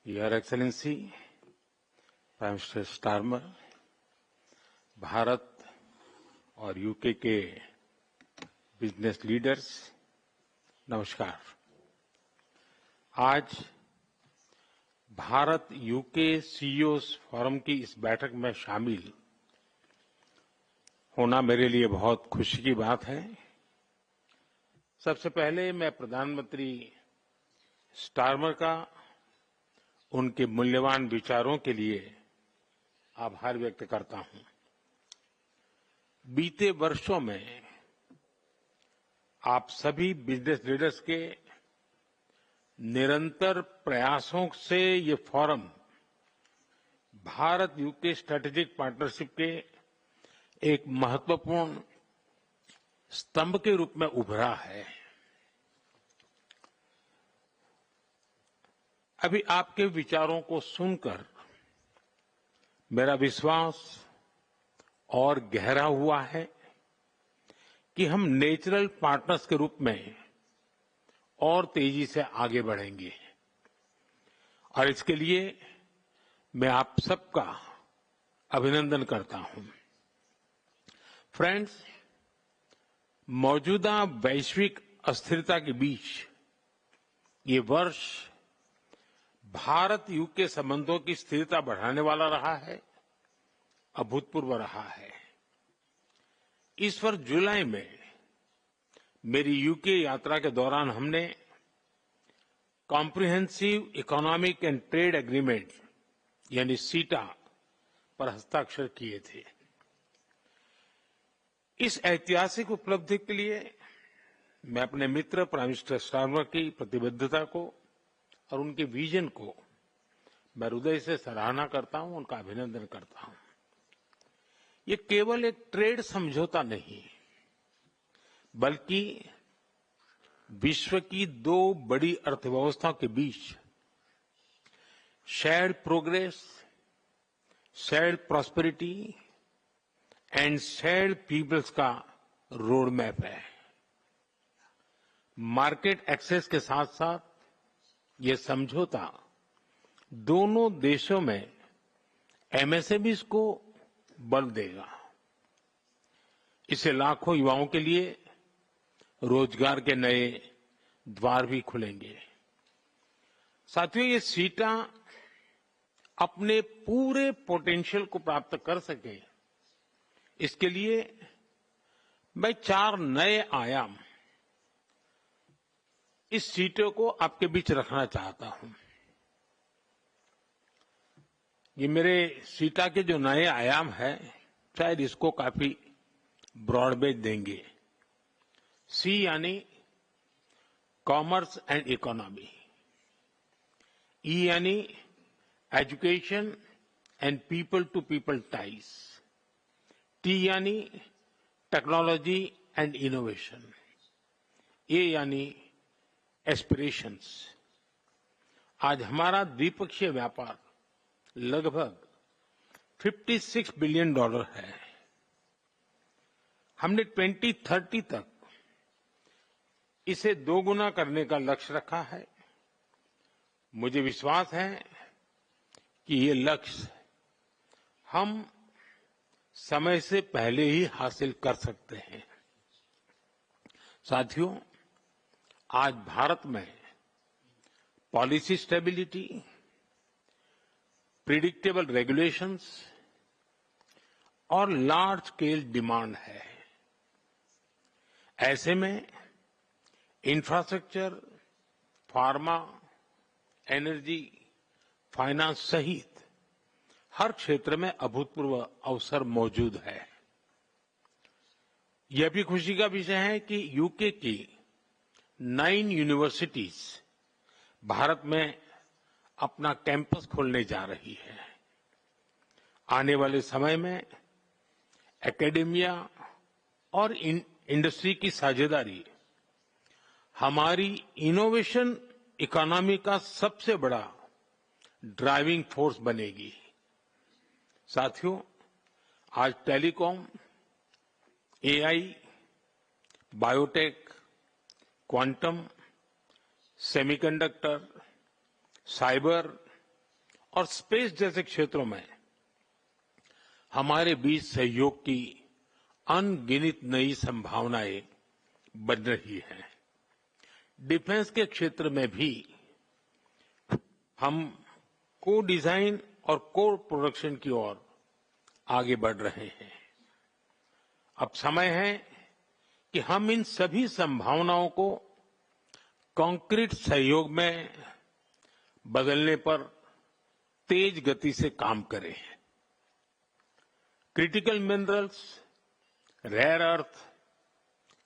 Your excellency, prime minister Starmer, Bharat और UK के business leaders, नमस्कार। आज भारत यूके सीईओज फोरम की इस बैठक में शामिल होना मेरे लिए बहुत खुशी की बात है। सबसे पहले मैं प्रधानमंत्री स्टारमर का उनके मूल्यवान विचारों के लिए आभार व्यक्त करता हूं। बीते वर्षों में आप सभी बिजनेस लीडर्स के निरंतर प्रयासों से ये forum Bharat UK strategic partnership के एक महत्वपूर्ण स्तंभ के रूप में उभरा है। अभी आपके विचारों को सुनकर मेरा विश्वास और गहरा हुआ है कि हम नेचुरल पार्टनर्स के रूप में और तेजी से आगे बढ़ेंगे और इसके लिए मैं आप सबका अभिनंदन करता हूं। फ्रेंड्स, मौजूदा वैश्विक अस्थिरता के बीच ये वर्ष भारत यूके संबंधों की स्थिरता बढ़ाने वाला रहा है, अभूतपूर्व रहा है। इस वर्ष जुलाई में मेरी यूके यात्रा के दौरान हमने comprehensive economic and trade agreement यानी सीटा पर हस्ताक्षर किए थे। इस ऐतिहासिक उपलब्धि के लिए मैं अपने मित्र प्राइम मिनिस्टर स्टारमर की प्रतिबद्धता को और उनके विजन को मैं हृदय से सराहना करता हूं, उनका अभिनंदन करता हूं। ये केवल एक ट्रेड समझौता नहीं, बल्कि विश्व की दो बड़ी अर्थव्यवस्थाओं के बीच shared progress, shared prosperity and shared peoples का रोड मैप है। मार्केट एक्सेस के साथ साथ ये समझौता दोनों देशों में एमएसएमईज को बल देगा। इससे लाखों युवाओं के लिए रोजगार के नए द्वार भी खुलेंगे। साथियों, ये सीटा अपने पूरे पोटेंशियल को प्राप्त कर सके, इसके लिए मैं 4 नए आयाम इस सीटों को आपके बीच रखना चाहता हूं। ये मेरे सीटा के जो नए आयाम हैं, शायद इसको काफी ब्रॉड बेस देंगे। सी यानी कॉमर्स एंड इकोनॉमी, ई यानी education and people to people ties, T यानी टेक्नोलॉजी एंड इनोवेशन, ए यानी एस्पिरेशंस। आज हमारा द्विपक्षीय व्यापार लगभग $56 बिलियन है। हमने 2030 तक इसे दोगुना करने का लक्ष्य रखा है। मुझे विश्वास है कि ये लक्ष्य हम समय से पहले ही हासिल कर सकते हैं। साथियों, आज भारत में पॉलिसी स्टेबिलिटी, प्रिडिक्टेबल रेगुलेशंस और लार्ज स्केल डिमांड है। ऐसे में इंफ्रास्ट्रक्चर, फार्मा, एनर्जी, फाइनेंस सहित हर क्षेत्र में अभूतपूर्व अवसर मौजूद है। यह भी खुशी का विषय है कि यूके की 9 यूनिवर्सिटीज भारत में अपना कैंपस खोलने जा रही है। आने वाले समय में एकेडेमिया और इंडस्ट्री की साझेदारी हमारी इनोवेशन इकोनॉमी का सबसे बड़ा ड्राइविंग फोर्स बनेगी। साथियों, आज telecom, AI, biotech, quantum, semiconductor, cyber, और स्पेस जैसे क्षेत्रों में हमारे बीच सहयोग की अनगिनत नई संभावनाएं बन रही हैं। डिफेंस के क्षेत्र में भी हम को डिजाइन और को प्रोडक्शन की ओर आगे बढ़ रहे हैं। अब समय है कि हम इन सभी संभावनाओं को कॉन्क्रीट सहयोग में बदलने पर तेज गति से काम करें। Critical minerals, rare earth,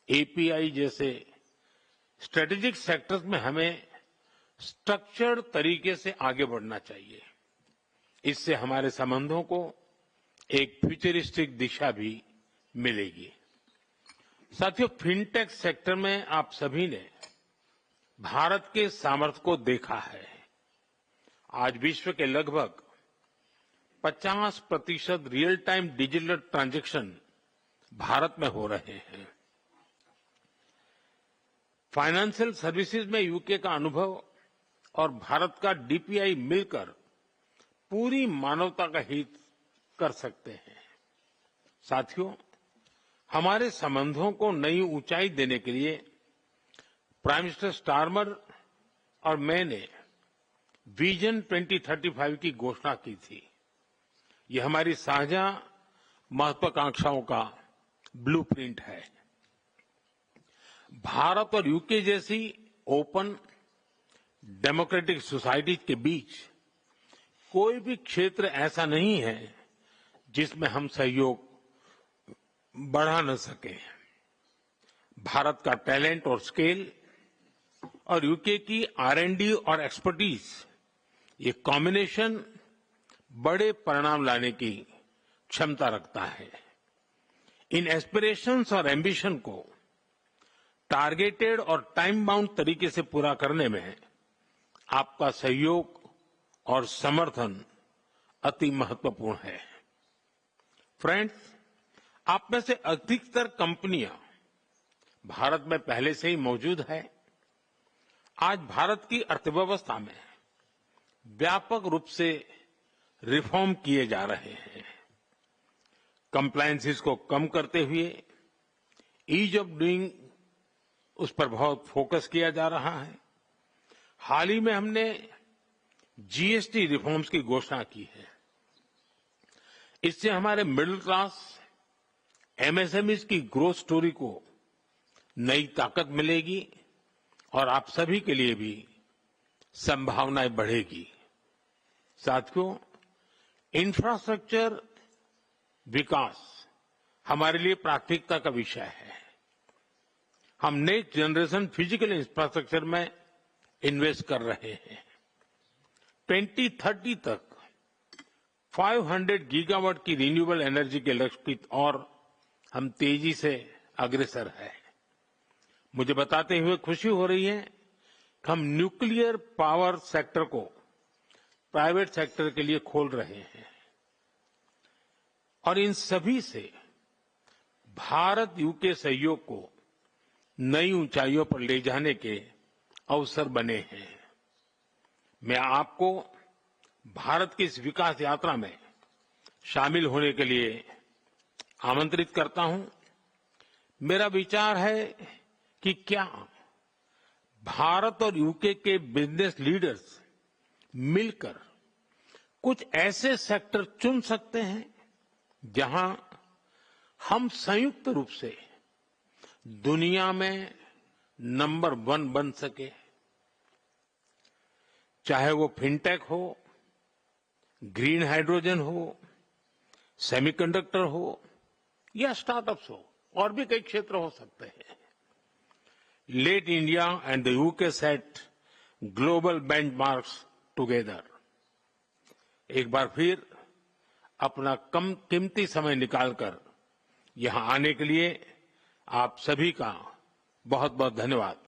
API जैसे स्ट्रेटेजिक सेक्टर्स में हमें स्ट्रक्चर्ड तरीके से आगे बढ़ना चाहिए। इससे हमारे संबंधों को एक फ्यूचरिस्टिक दिशा भी मिलेगी। साथियों, फिनटेक सेक्टर में आप सभी ने भारत के सामर्थ्य को देखा है। आज विश्व के लगभग 50% real time digital transaction Bharat में हो रहे हैं। फाइनेंशियल सर्विसेज में यूके का अनुभव और भारत का डीपीआई मिलकर पूरी मानवता का हित कर सकते हैं। साथियों, हमारे संबंधों को नई ऊंचाई देने के लिए प्राइम मिनिस्टर स्टारमर और मैंने विजन 2035 की घोषणा की थी। ये हमारी साझा महत्वाकांक्षाओं का ब्लूप्रिंट है। भारत और यूके जैसी ओपन डेमोक्रेटिक सोसाइटी के बीच कोई भी क्षेत्र ऐसा नहीं है जिसमें हम सहयोग बढ़ा न सके। भारत का टैलेंट और स्केल और यूके की R&D और एक्सपर्टीज, ये कॉम्बिनेशन बड़े परिणाम लाने की क्षमता रखता है। इन एस्पिरेशंस और एम्बिशन को टारगेटेड और टाइम बाउंड तरीके से पूरा करने में आपका सहयोग और समर्थन अति महत्वपूर्ण है। फ्रेंड्स, आप में से अधिकतर कंपनियां भारत में पहले से ही मौजूद है। आज भारत की अर्थव्यवस्था में व्यापक रूप से रिफॉर्म किए जा रहे हैं। कंप्लायंसेस को कम करते हुए ईज ऑफ डूइंग, उस पर बहुत फोकस किया जा रहा है। हाल ही में हमने जीएसटी रिफॉर्म्स की घोषणा की है। इससे हमारे मिडिल क्लास एमएसएमईज की ग्रोथ स्टोरी को नई ताकत मिलेगी और आप सभी के लिए भी संभावनाएं बढ़ेगी। साथियों, इंफ्रास्ट्रक्चर विकास हमारे लिए प्राथमिकता का विषय है। हम नेक्स्ट जनरेशन फिजिकल इंफ्रास्ट्रक्चर में इन्वेस्ट कर रहे हैं। 2030 तक 500 गीगावाट की रिन्यूएबल एनर्जी के लक्ष्य की और हम तेजी से अग्रसर हैं। मुझे बताते हुए खुशी हो रही है कि हम न्यूक्लियर पावर सेक्टर को प्राइवेट सेक्टर के लिए खोल रहे हैं और इन सभी से भारत यूके सहयोग को नई ऊंचाइयों पर ले जाने के अवसर बने हैं। मैं आपको भारत की इस विकास यात्रा में शामिल होने के लिए आमंत्रित करता हूं। मेरा विचार है कि क्या भारत और यूके के बिजनेस लीडर्स मिलकर कुछ ऐसे सेक्टर चुन सकते हैं जहां हम संयुक्त रूप से दुनिया में नंबर 1 बन सके। चाहे वो फिनटेक हो, ग्रीन हाइड्रोजन हो, सेमीकंडक्टर हो या स्टार्टअप्स हो, और भी कई क्षेत्र हो सकते हैं। Let India and the UK set global benchmarks together. एक बार फिर अपना कम कीमती समय निकालकर यहां आने के लिए आप सभी का बहुत बहुत धन्यवाद।